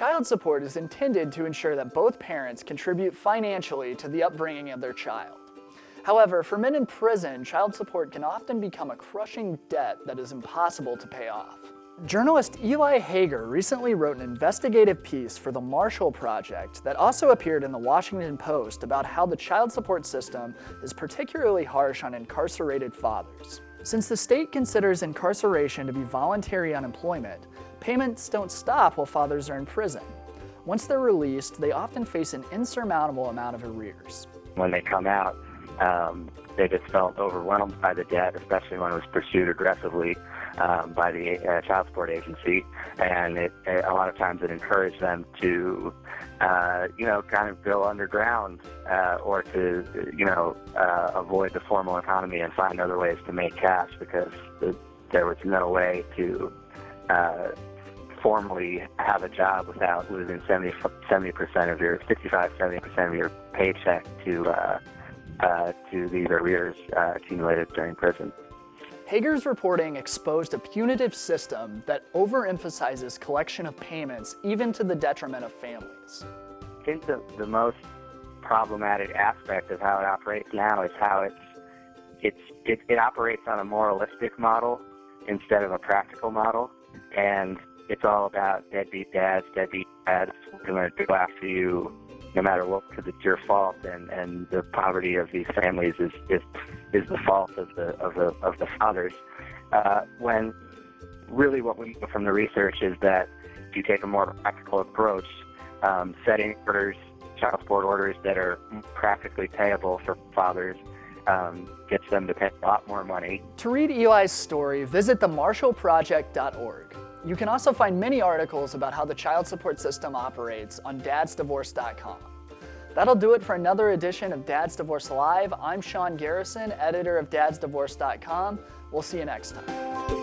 Child support is intended to ensure that both parents contribute financially to the upbringing of their child. However, for men in prison, child support can often become a crushing debt that is impossible to pay off. Journalist Eli Hager recently wrote an investigative piece for the Marshall Project that also appeared in the Washington Post about how the child support system is particularly harsh on incarcerated fathers. Since the state considers incarceration to be voluntary unemployment, payments don't stop while fathers are in prison. Once they're released, they often face an insurmountable amount of arrears. When they come out, they just felt overwhelmed by the debt, especially when it was pursued aggressively by the child support agency, and a lot of times it encouraged them to, kind of go underground or to, avoid the formal economy and find other ways to make cash because there was no way to formally have a job without losing 70% of your 65-70% of your paycheck to these arrears accumulated during prison. Hager's reporting exposed a punitive system that overemphasizes collection of payments even to the detriment of families. I think the most problematic aspect of how it operates now is how it operates on a moralistic model instead of a practical model, and it's all about deadbeat dads. We're going to go after you no matter what, because it's your fault, and the poverty of these families is the fault of the fathers. When really what we know from the research is that if you take a more practical approach, setting orders, child support orders that are practically payable for fathers, gets them to pay a lot more money. To read Eli's story, visit themarshallproject.org. You can also find many articles about how the child support system operates on DadsDivorce.com. That'll do it for another edition of Dad's Divorce Live. I'm Sean Garrison, editor of DadsDivorce.com. We'll see you next time.